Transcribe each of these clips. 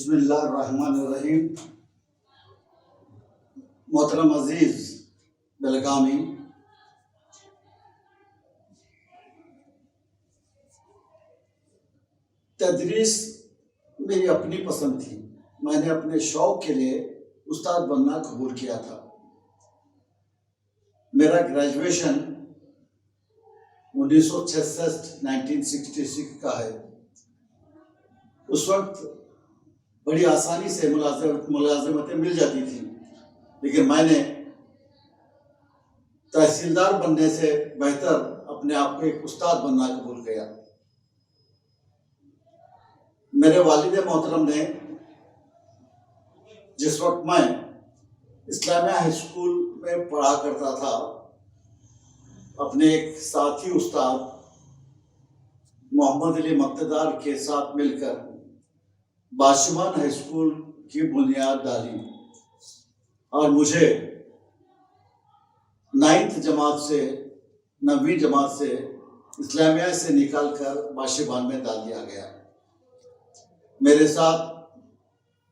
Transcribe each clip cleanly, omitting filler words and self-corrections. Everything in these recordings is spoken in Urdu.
بسم اللہ الرحمن الرحیم. محترم عزیز بلگامی، تدریس میری اپنی پسند تھی. میں نے اپنے شوق کے لیے استاد بننا قبول کیا تھا. میرا گریجویشن 1966 کا ہے. اس وقت بڑی آسانی سے ملازمتیں مل جاتی تھیں، لیکن میں نے تحصیلدار بننے سے بہتر اپنے آپ کو ایک استاد بننا قبول کیا. میرے والد محترم نے جس وقت میں اسلامیہ ہائی اسکول میں پڑھا کرتا تھا، اپنے ایک ساتھی استاد محمد علی مقتدار کے ساتھ مل کر باشمان ہائی اسکول کی بنیاد ڈالی، اور مجھے 9ویں جماعت سے اسلامیہ سے نکال کر باشمان میں ڈال دیا گیا. میرے ساتھ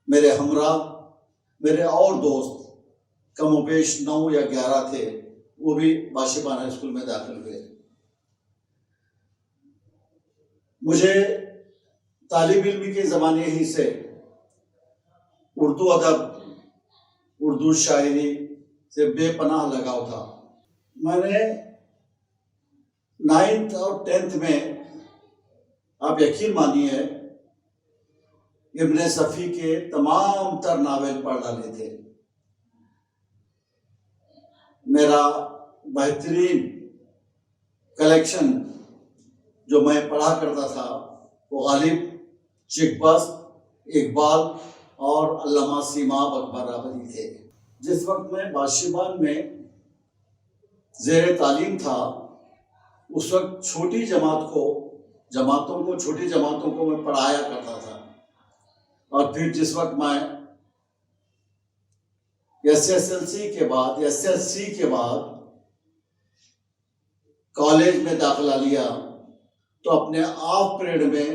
میرے ہمراہ، میرے اور دوست کم و بیش 9 یا 11 تھے، وہ بھی باشمان ہائی اسکول میں داخل ہوئے. مجھے طالب علم کے زمانے ہی سے اردو ادب، اردو شاعری سے بے پناہ لگاؤ تھا. میں نے 9ویں اور 10ویں میں، آپ یقین مانیے، ابن صفی کے تمام تر ناول پڑھ ڈالے تھے. میرا بہترین کلیکشن جو میں پڑھا کرتا تھا وہ غالب، چکبست، اقبال اور علامہ سیماب اکبر آبادی تھے. جس وقت میں باشمان میں زیر تعلیم تھا، اس وقت چھوٹی جماعتوں کو میں پڑھایا کرتا تھا. اور پھر جس وقت میں ایس ایس سی کے بعد کالج میں داخلہ لیا، تو اپنے آف پیریڈ میں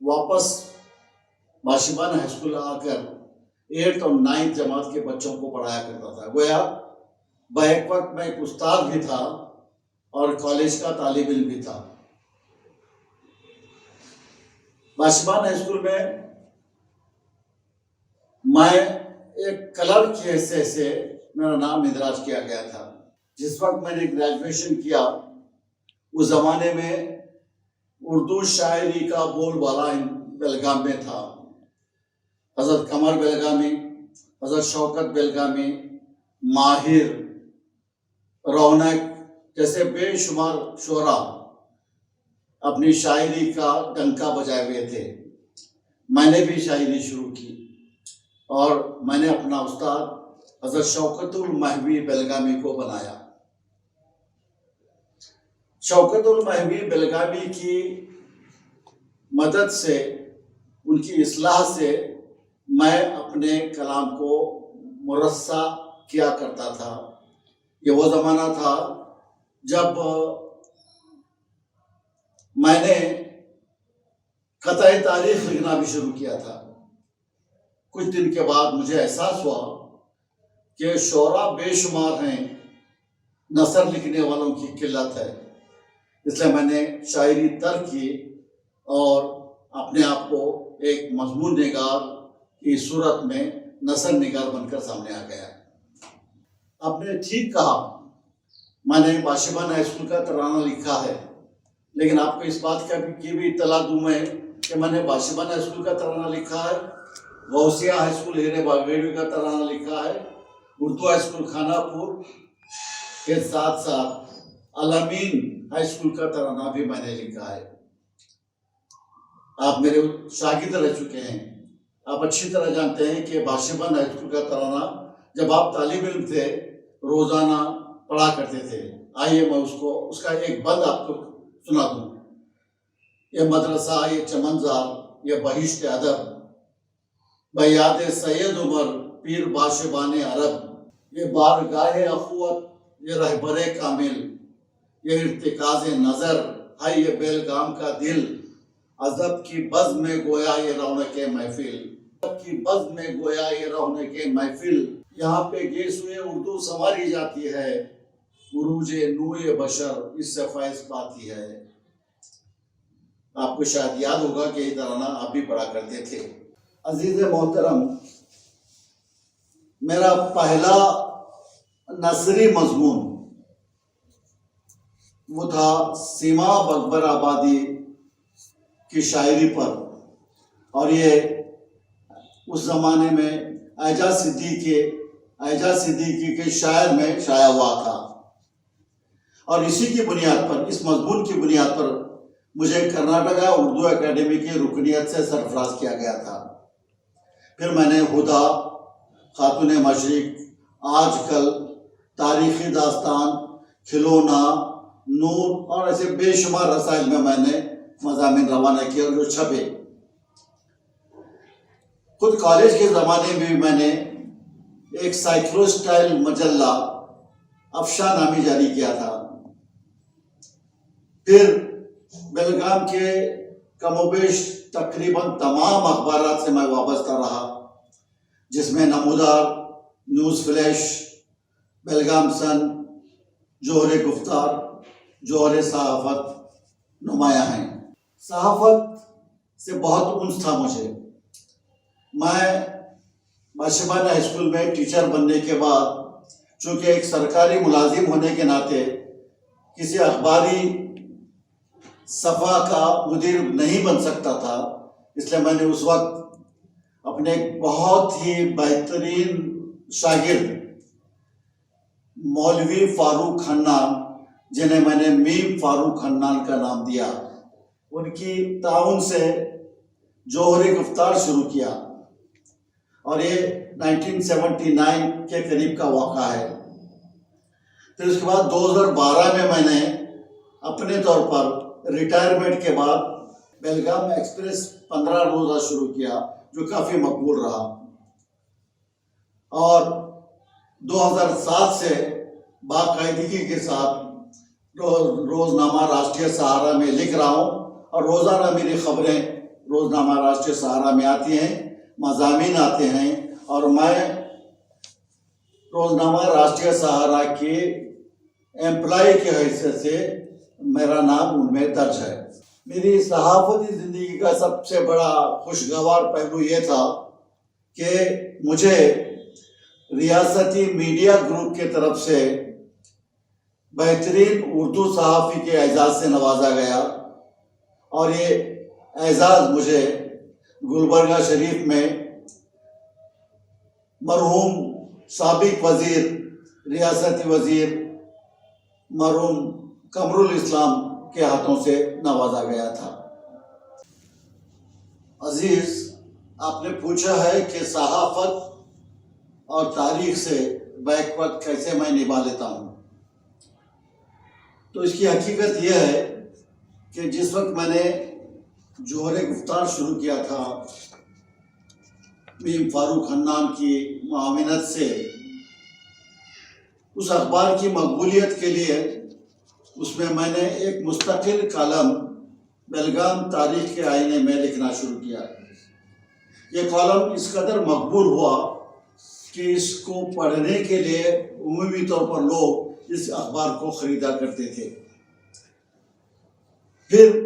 واپس باشمان ہائی اسکول آ کر 8 اور 9 جماعت کے بچوں کو پڑھایا کرتا تھا. گویا بیک وقت میں ایک استاد بھی تھا اور کالج کا طالب علم بھی تھا. باشمان ہائی اسکول میں میں ایک کلرک کی حیثیت سے میرا نام اندراج کیا گیا تھا. جس وقت میں نے گریجویشن کیا، اس زمانے میں اردو شاعری کا بول بالا بیلگام میں تھا. حضرت قمر بیلگامی، حضرت شوکت بیلگامی، ماہر، رونق جیسے بے شمار شعراء اپنی شاعری کا ڈنکا بجائے ہوئے تھے. میں نے بھی شاعری شروع کی، اور میں نے اپنا استاد حضرت شوکت المحوی بیلگامی کو بنایا. شوکت المحوی بیلگامی کی مدد سے، ان کی اصلاح سے میں اپنے کلام کو مرصع کیا کرتا تھا. یہ وہ زمانہ تھا جب میں نے قطع تاریخ لکھنا بھی شروع کیا تھا. کچھ دن کے بعد مجھے احساس ہوا کہ شعراء بے شمار ہیں، نثر لکھنے والوں کی قلت ہے. اس لیے میں نے شاعری ترک کی اور اپنے آپ کو ایک مضمون نگار کی صورت میں نثر نگار بن کر سامنے آ گیا. آپ نے ٹھیک کہا، میں نے باشمان ہائی اسکول کا ترانہ لکھا ہے، لیکن آپ کو اس بات کی بھی اطلاع دوں میں کہ میں نے باشمان ہائی اسکول کا ترانہ لکھا ہے، غوثیہ ہائی اسکول ہیرے باغیڑوی کا ترانہ لکھا ہے، اردو ہائی اسکول خانہ پور کے ساتھ ساتھ الامین ہائی اسکول کا ترانہ بھی میں نے لکھا ہے. آپ میرے شاگرد رہ چکے ہیں، آپ اچھی طرح جانتے ہیں کہ باشمان ہائی اسکول کا ترانہ جب آپ طالب علم تھے روزانہ پڑھا کرتے تھے. آئیے میں اس کا ایک بند آپ کو سنا دوں. یہ مدرسہ، یہ چمنزار، یہ بہشت ادب، بیاد سید عمر پیر باشبان عرب، یہ بارگاہ اخوت، یہ رہبر کامل، یہ ارتکاز نظر ہے، یہ بیلگام کا دل، ادب کی بزم میں گویا یہ رونق محفل. کی بزم میں گویا یہ رہنے کے محفل، یہاں پہ گیسوئے اردو سنواری جاتی ہے، عروج نوع بشر اس سے فیض پاتی ہے۔ آپ کو شاید یاد ہوگا کہ یہ ترانہ آپ بھی پڑھا کرتے تھے۔ عزیز محترم، میرا پہلا نثری مضمون وہ تھا سیما اکبر آبادی کی شاعری پر، اور یہ اس زمانے میں اعجاز صدیقی کے شاعر میں شائع ہوا تھا، اور اسی کی بنیاد پر، اس مضمون کی بنیاد پر مجھے کرناٹکا اردو اکیڈمی کی رکنیت سے سرفراز کیا گیا تھا۔ پھر میں نے ہدا، خاتون مشرق، آج کل، تاریخی داستان، کھلونا، نور اور ایسے بے شمار رسائل میں نے مضامین روانہ کیے اور جو چھپے۔ خود کالج کے زمانے میں میں نے ایک سائیکلو سٹائل مجلہ افشاں نامی جاری کیا تھا۔ پھر بیلگام کے کم و بیش تقریباً تمام اخبارات سے میں وابستہ رہا، جس میں نمودار، نیوز فلیش، بیلگام سن، جوہر گفتار، جوہر صحافت نمایاں ہیں۔ صحافت سے بہت انس تھا مجھے۔ میں باشبان ہائی اسکول میں ٹیچر بننے کے بعد، چونکہ ایک سرکاری ملازم ہونے کے ناطے کسی اخباری صفحہ کا مدیر نہیں بن سکتا تھا، اس لیے میں نے اس وقت اپنے بہت ہی بہترین شاگرد مولوی فاروق حنان، جنہیں میں نے میم فاروق حنان کا نام دیا، ان کی تعاون سے جوہر گفتار شروع کیا، اور یہ 1979 کے قریب کا واقعہ ہے۔ پھر اس کے بعد 2012 میں نے اپنے طور پر ریٹائرمنٹ کے بعد بیلگام ایکسپریس 15 روزہ شروع کیا، جو کافی مقبول رہا، اور 2007 سے باقاعدگی کے ساتھ روزنامہ راشٹریہ سہارا میں لکھ رہا ہوں، اور روزانہ میری خبریں روزنامہ راشٹریہ سہارا میں آتی ہیں، مضامین آتے ہیں، اور میں روزنامہ راشٹریہ سہارا کے امپلائی کی حیثیت سے میرا نام ان میں درج ہے۔ میری صحافتی زندگی کا سب سے بڑا خوشگوار پہلو یہ تھا کہ مجھے ریاستی میڈیا گروپ کی طرف سے بہترین اردو صحافی کے اعزاز سے نوازا گیا، اور یہ اعزاز مجھے گلبرگہ شریف میں مرحوم سابق وزیر، ریاستی وزیر مرحوم قمر الاسلام کے ہاتھوں سے نوازا گیا تھا۔ عزیز، آپ نے پوچھا ہے کہ صحافت اور تاریخ سے بیک وقت کیسے میں نبھا لیتا ہوں، تو اس کی حقیقت یہ ہے کہ جس وقت میں نے جوہر گفتار شروع کیا تھا میم فاروق حنان کی معاونت سے، اس اخبار کی مقبولیت کے لیے اس میں نے ایک مستقل کالم بیلگام تاریخ کے آئینے میں لکھنا شروع کیا۔ یہ کالم اس قدر مقبول ہوا کہ اس کو پڑھنے کے لیے عمومی طور پر لوگ اس اخبار کو خریدا کرتے تھے۔ پھر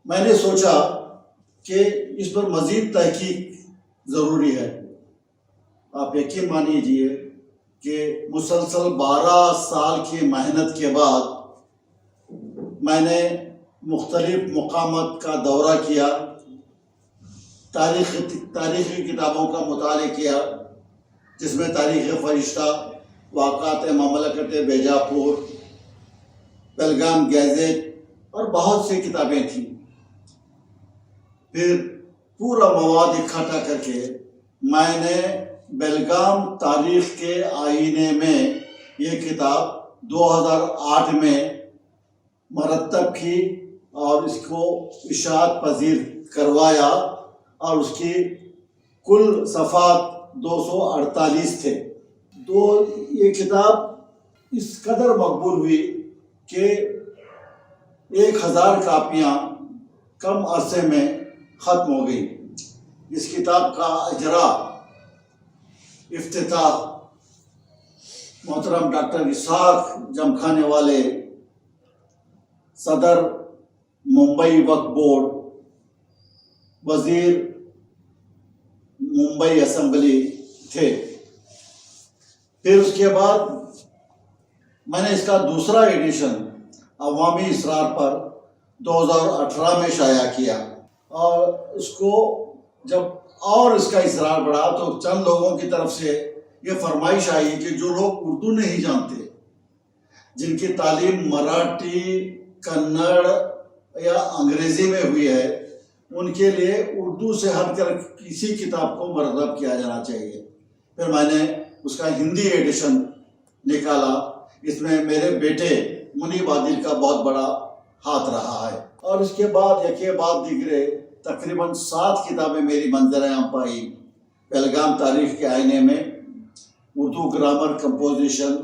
میں نے سوچا کہ اس پر مزید تحقیق ضروری ہے۔ آپ یقین مانیے کہ مسلسل 12 سال کی محنت کے بعد میں نے مختلف مقامات کا دورہ کیا، تاریخی کتابوں کا مطالعہ کیا، جس میں تاریخ فرشتہ، واقعات مملکت بیجاپور، بیلگام گیزٹ اور بہت سی کتابیں تھیں۔ پھر پورا مواد اکٹھا کر کے میں نے بیلگام تاریخ کے آئینے میں یہ کتاب 2008 میں مرتب کی، اور اس کو اشاعت پذیر کروایا، اور اس کی کل صفحات 248 تھے۔ یہ کتاب اس قدر مقبول ہوئی کہ 1000 کاپیاں کم عرصے میں ختم ہو گئی. اس کتاب کا اجرا افتتاح محترم ڈاکٹر اسحاق جمکھانے والے صدر ممبئی وقف بورڈ، وزیر ممبئی اسمبلی تھے. پھر اس کے بعد میں نے اس کا دوسرا ایڈیشن عوامی اصرار پر 2018 میں شائع کیا، اور اس کو جب اور اس کا اصرار بڑھا تو چند لوگوں کی طرف سے یہ فرمائش آئی کہ جو لوگ اردو نہیں جانتے، جن کی تعلیم مراٹھی، کنڑ یا انگریزی میں ہوئی ہے، ان کے لیے اردو سے ہٹ کر کسی کتاب کو مرغوب کیا جانا چاہیے. پھر میں نے اس کا ہندی ایڈیشن نکالا. اس میں میرے بیٹے منیب عادل کا بہت بڑا ہاتھ رہا ہے. اور اس کے بعد یکے بعد دیگرے تقریباً 7 کتابیں میری منظر عام پائی. بیلگام تاریخ کے آئینے میں، اردو گرامر کمپوزیشن،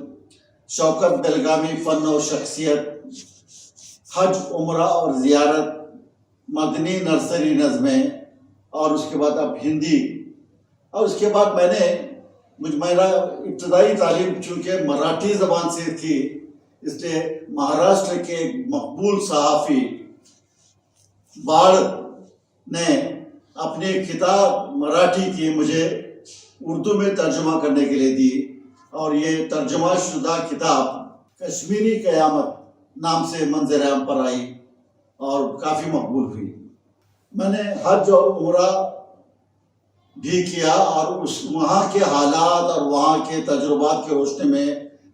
شوکت بیلگامی فن و شخصیت، حج عمرہ اور زیارت، مدنی نرسری نظمیں، اور اس کے بعد اب ہندی. اور اس کے بعد میرا ابتدائی تعلیم چونکہ مراٹھی زبان سے تھی، اس لیے مہاراشٹر کے ایک مقبول صحافی باڑ نے اپنی کتاب مراٹھی کی مجھے اردو میں ترجمہ کرنے کے لیے دی، اور یہ ترجمہ شدہ کتاب کشمیری قیامت نام سے منظر عام پر آئی اور کافی مقبول ہوئی. میں نے حج اور عمرہ بھی کیا، اور وہاں کے حالات اور وہاں کے تجربات کے روشنی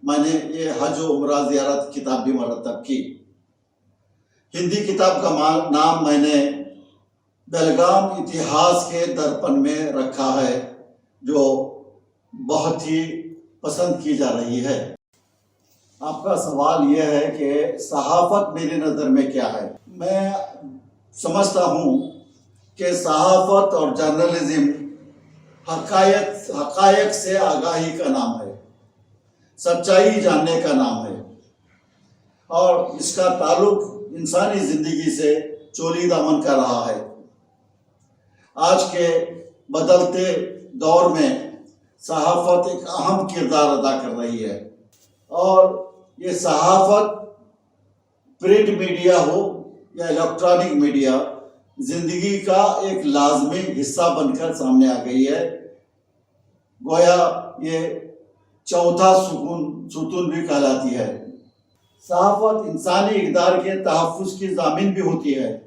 میں نے یہ حج و عمرہ زیارت کتاب بھی مرتب کی. ہندی کتاب کا نام میں نے بیلگام اتہاس کے درپن میں رکھا ہے، جو بہت ہی پسند کی جا رہی ہے. آپ کا سوال یہ ہے کہ صحافت میری نظر میں کیا ہے. میں سمجھتا ہوں کہ صحافت اور جرنلزم حقائق سے آگاہی کا نام ہے، سچائی جاننے کا نام ہے، اور اس کا تعلق انسانی زندگی سے چولی دامن کا رہا ہے. آج کے بدلتے دور میں صحافت ایک اہم کردار ادا کر رہی ہے، اور یہ صحافت پرنٹ میڈیا ہو یا الیکٹرانک میڈیا زندگی کا ایک لازمی حصہ بن کر سامنے آ گئی ہے. گویا یہ چوتھا ستون بھی کہلاتی ہے. صحافت انسانی اقدار کے تحفظ کی ضامن بھی ہوتی ہے.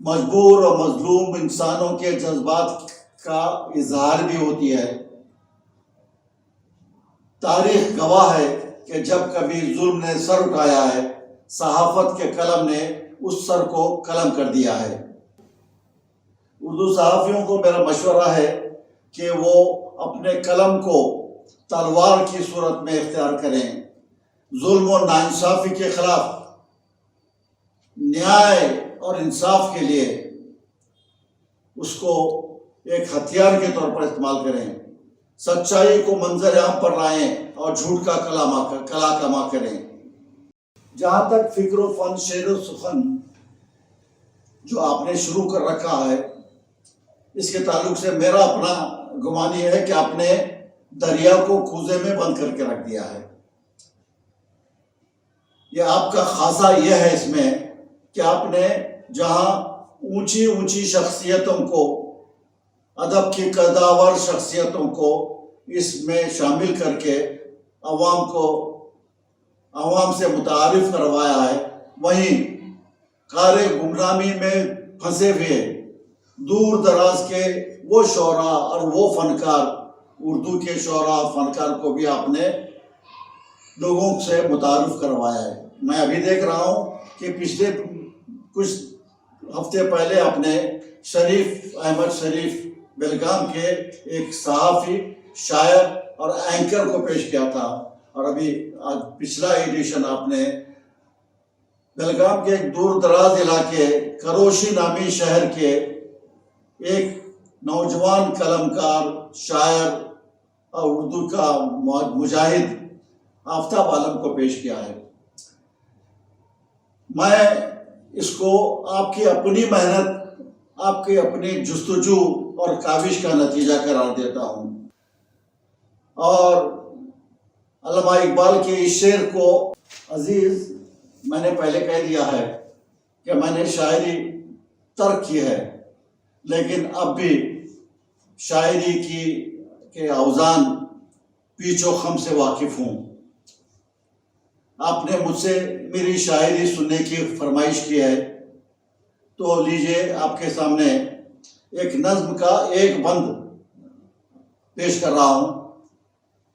مجبور اور مظلوم انسانوں کے جذبات کا اظہار بھی ہوتی ہے. تاریخ گواہ ہے کہ جب کبھی ظلم نے سر اٹھایا ہے، صحافت کے قلم نے اس سر کو قلم کر دیا ہے. اردو صحافیوں کو میرا مشورہ ہے کہ وہ اپنے قلم کو تلوار کی صورت میں اختیار کریں. ظلم و ناانصافی کے خلاف نیائے اور انصاف کے لیے اس کو ایک ہتھیار کے طور پر استعمال کریں. سچائی کو منظر عام پر لائیں اور جھوٹ کا کلا کما کریں. جہاں تک فکر و فن، شعر و سخن جو آپ نے شروع کر رکھا ہے، اس کے تعلق سے میرا اپنا گمان یہ ہے کہ آپ نے دریا کو کوزے میں بند کر کے رکھ دیا ہے. یہ آپ کا خاصہ یہ ہے اس میں کہ آپ نے جہاں اونچی اونچی شخصیتوں کو، ادب کی قداور شخصیتوں کو اس میں شامل کر کے عوام سے متعارف کروایا ہے، وہیں کار گمنامی میں پھنسے ہوئے دور دراز کے وہ شعراء اور وہ فنکار، اردو کے شعراء فنکار کو بھی آپ نے لوگوں سے متعارف کروایا ہے. میں ابھی دیکھ رہا ہوں کہ پچھلے کچھ ہفتے پہلے آپ نے شریف احمد شریف بیلگام کے ایک صحافی، شاعر اور اینکر کو پیش کیا تھا، اور ابھی پچھلا ایڈیشن آپ نے بیلگام کے ایک دور دراز علاقے کروشی نامی شہر کے ایک نوجوان قلمکار، شاعر اور اردو کا مجاہد آفتاب عالم کو پیش کیا ہے. میں اس کو آپ کی اپنی محنت آپ کے اپنی جستجو اور کاوش کا نتیجہ قرار دیتا ہوں۔ اور علامہ اقبال کے اس شعر کو عزیز میں نے پہلے کہہ دیا ہے کہ میں نے شاعری ترک کی ہے، لیکن اب بھی شاعری کے اوزان پیچ و خم سے واقف ہوں۔ آپ نے مجھ سے میری شاعری سننے کی فرمائش کی ہے، تو لیجئے آپ کے سامنے ایک نظم کا ایک بند پیش کر رہا ہوں۔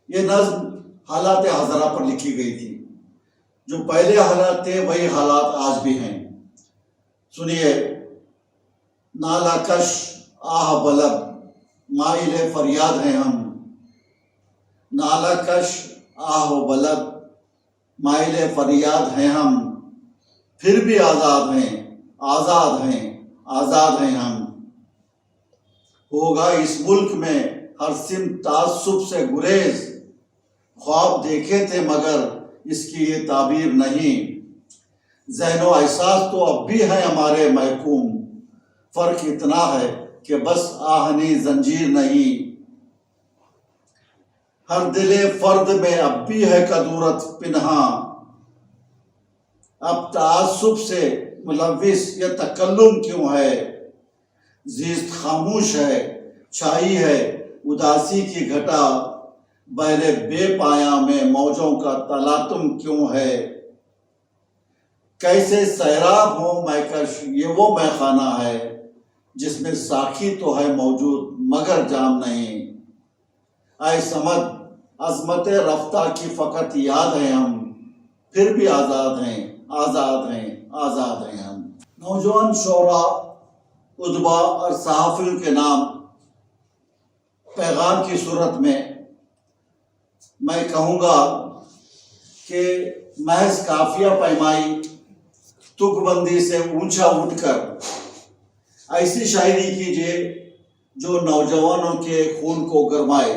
یہ نظم حالات حاضرہ پر لکھی گئی تھی، جو پہلے حالات تھے وہی حالات آج بھی ہیں۔ سنیے: نالہ کش آہ بلب مائل فریاد ہیں ہم، نالہ کش آہ و بلب مائل فریاد ہیں ہم، پھر بھی آزاد ہیں، آزاد ہیں، آزاد ہیں ہم۔ ہوگا اس ملک میں ہر سمت تعصب سے گریز، خواب دیکھے تھے مگر اس کی یہ تعبیر نہیں۔ ذہن و احساس تو اب بھی ہے ہمارے محکوم، فرق اتنا ہے کہ بس آہنی زنجیر نہیں۔ ہر دل فرد میں اب بھی ہے کدورت پنہاں، اب تعصب سے ملوث یہ تکلم کیوں ہے؟ زیست خاموش ہے، چھائی ہے اداسی کی گھٹا، بحر بے پایاں میں موجوں کا تلاطم کیوں ہے؟ کیسے سیراب ہوں میکش یہ وہ میخانہ ہے، جس میں ساقی تو ہے موجود مگر جام نہیں۔ اے صمد عظمت رفتہ کی فقط یاد ہے ہم، پھر بھی آزاد ہیں، آزاد ہیں، آزاد ہیں ہم۔ نوجوان شعراء، ادبا اور صحافیوں کے نام پیغام کی صورت میں میں کہوں گا کہ محض قافیہ پیمائی، تک بندی سے اونچا اٹھ کر ایسی شاعری کیجیے جو نوجوانوں کے خون کو گرمائے۔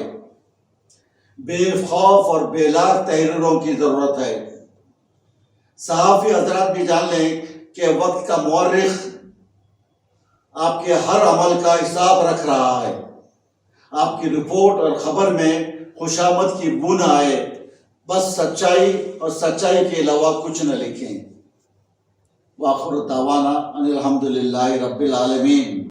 بے خوف اور بے لاگ تحریروں کی ضرورت ہے۔ صحافی حضرات بھی جان لیں کہ وقت کا مورخ آپ کے ہر عمل کا حساب رکھ رہا ہے۔ آپ کی رپورٹ اور خبر میں خوشامد کی بو نہ آئے، بس سچائی اور سچائی کے علاوہ کچھ نہ لکھیں۔ وآخر دعوانا ان الحمدللہ رب العالمین۔